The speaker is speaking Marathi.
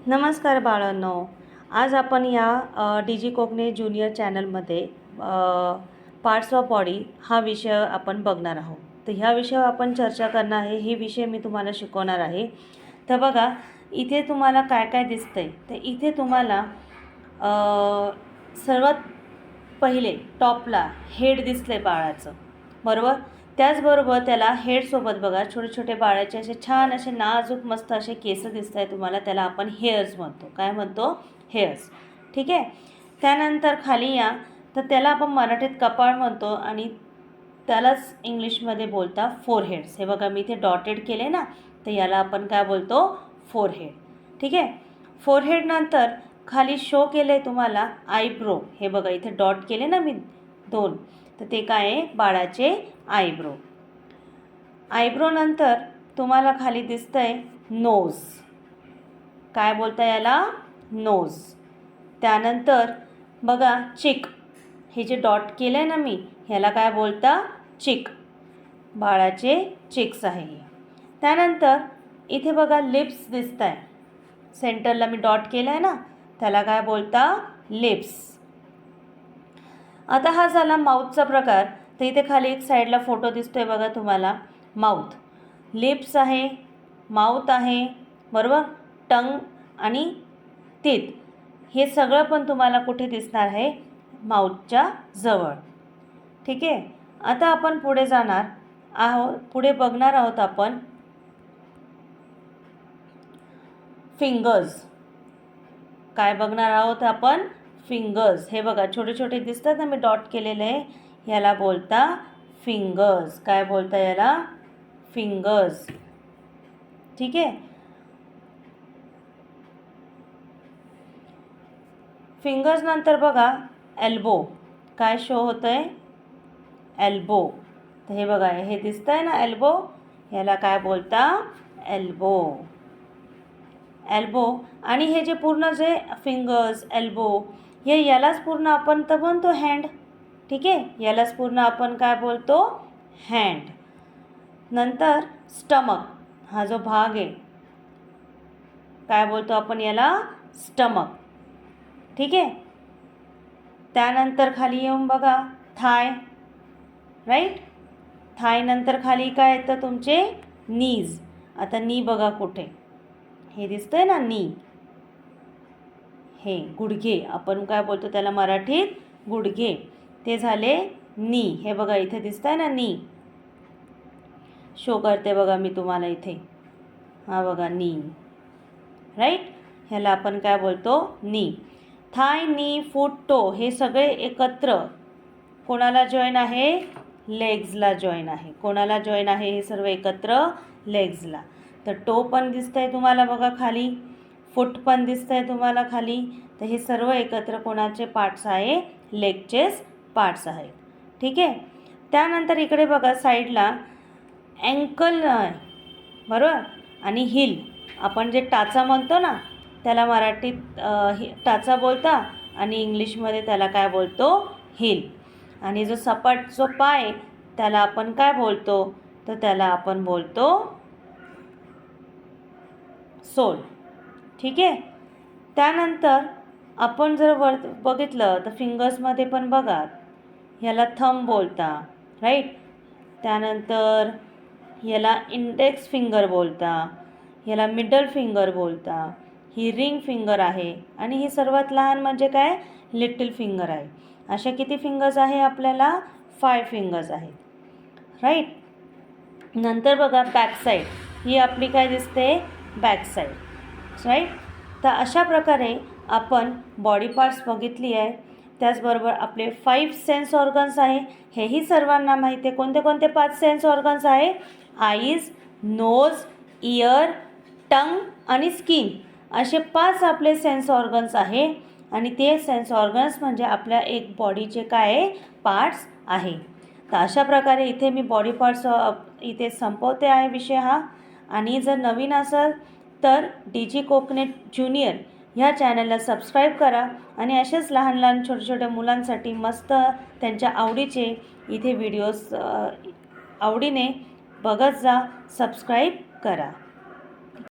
नमस्कार बाळांनो, आज आपण या डीजी कोकणे ज्युनियर चॅनलमध्ये पार्ट्स ऑफ बॉडी हा विषय आपण बघणार आहोत. तर ह्या विषयावर आपण चर्चा करणार आहे. हे विषय मी तुम्हाला शिकवणार आहे. तर बघा, इथे तुम्हाला काय काय दिसतंय. तर इथे तुम्हाला सर्वात पहिले टॉपला हेड दिसले बाळाचं, बरोबर. त्याचबरोबर त्याला हेडसोबत बघा छोटे छोटे बाळाचे असे छान असे नाजूक मस्त असे केस दिसत आहे तुम्हाला. त्याला आपण हेअर्स म्हणतो. काय म्हणतो? हेअर्स. ठीक आहे. त्यानंतर खाली या, तर त्याला आपण मराठीत कपाळ म्हणतो आणि त्यालाच इंग्लिशमध्ये बोलता फोरहेड्स. हे बघा मी इथे डॉटेड केले ना, तर याला आपण काय बोलतो? फोरहेड. ठीक आहे. फोरहेडनंतर खाली शो केलं आहे तुम्हाला आयब्रो. हे बघा इथे डॉट केले ना मी 2, तर ते काय आहे? बाळाचे आयब्रो. आयब्रो नंतर तुम्हाला खाली दिसतं आहे नोज. काय बोलता याला? नोज. त्यानंतर बघा चिक. हे जे डॉट केलं आहे ना मी, ह्याला काय बोलता? चिक. बाळाचे चिक्स आहे. त्यानंतर इथे बघा लिप्स दिसत आहे. सेंटरला मी डॉट केलं आहे ना, त्याला काय बोलता? लिप्स. आता हा झाला माउथचा प्रकार. तर इथे खाली एक साईडला फोटो दिसतोय बघा तुम्हाला. माउथ, लिप्स आहे, माउथ आहे, बरोबर. टंग आणि टीथ हे सगळं पण तुम्हाला कुठे दिसणार आहे? माउथच्या जवळ. ठीक आहे. आता आपण पुढे जाणार आहोत. पुढे बघणार आहोत आपण फिंगर्स. काय बघणार आहोत आपण? फिंगर्स. हे बघा छोटे छोटे दिसतात ना, मी डॉट केलेले आहे. याला बोलता फिंगर्स. काय बोलता याला? फिंगर्स. ठीक आहे. फिंगर्स नंतर बघा एल्बो. काय शो होतं आहे? एल्बो. तर हे बघा हे दिसतं आहे ना एल्बो, याला काय बोलता? एल्बो. एल्बो. आणि हे जे पूर्ण जे फिंगर्स, एल्बो, हे यालाच पूर्ण आपण तर म्हणतो हँड. ठीक आहे. यालाच पूर्ण आपण काय बोलतो? हँड. नंतर स्टमक. हा जो भाग आहे, काय बोलतो आपण याला? स्टमक. ठीक आहे. त्यानंतर खाली येऊन बघा थाय. राईट. थाय नंतर खाली काय येतं तुमचे? नीज. आता नी बघा कुठे? हे दिसतंय ना नी. हे गुडघे. आपण काय बोलतो त्याला मराठीत? गुडघे. ते झाले नी. हे बघा इथे दिसतंय ना नी. शो करते बघा मी तुम्हाला इथे. हा बघा नी. राईट. ह्याला आपण काय बोलतो? नी. थाय, नी, फूट, टो हे सगळे एकत्र कोणाला जॉईन आहे? लेग्सला जॉईन आहे. कोणाला जॉईन आहे हे सर्व एकत्र? लेग्सला. तर टो पण दिसतंय तुम्हाला बघा खाली, फूट पण दिसतंय तुम्हाला खाली. तर हे सर्व एकत्र कोणाचे पार्ट्स आहे? लेगचेच पार्ट्स आहेत. ठीक आहे. त्यानंतर इकडे बघा साईडला अँकल आहे, बरोबर. आणि हिल. आपण जे टाचा म्हणतो ना, त्याला मराठीत टाचा बोलता आणि इंग्लिशमध्ये त्याला काय बोलतो? हिल. आणि जो सपाट जो पाय त्याला आपण काय बोलतो? तर त्याला आपण बोलतो सोल. ठीक आहे. त्यानंतर आपण जर वर बघितलं तर फिंगर्समध्ये पण बघा ह्याला थंब बोलता. राईट. त्यानंतर याला इंडेक्स फिंगर बोलता, याला मिडल फिंगर बोलता. ही रिंग फिंगर आहे आणि ही सर्वात लहान म्हणजे काय? लिटिल फिंगर आहे. अशा किती फिंगर्स आहे आपल्याला? 5 फिंगर्स आहेत. राईट. नंतर बघा बॅक साईड. ही आपली काय दिसते? Back side. राईट. तर अशा प्रकारे आपण बॉडी पार्ट्स बघितली आहे. त्याचबरोबर आपले 5 सेन्स ऑर्गन्स आहे. हेही सर्वांना माहिती आहे. कोणते कोणते 5 सेन्स ऑर्गन्स आहे? आईज, नोज, इयर, टंग आणि स्किन. असे 5 आपले सेन्स ऑर्गन्स आहे. आणि ते सेन्स ऑर्गन्स म्हणजे आपल्या एक बॉडीचे काय पार्ट्स आहे. तर अशा प्रकारे इथे मी बॉडी पार्ट्स इथे संपवते आहे विषय हा. आणि जर नवीन असेल तर डीजी कोकणे ज्युनियर ह्या चॅनलला सबस्क्राईब करा आणि असेच लहान लहान छोट्या छोट्या मुलांसाठी मस्त त्यांच्या आवडीचे इथे व्हिडिओज आवडीने बघत जा. सबस्क्राईब करा.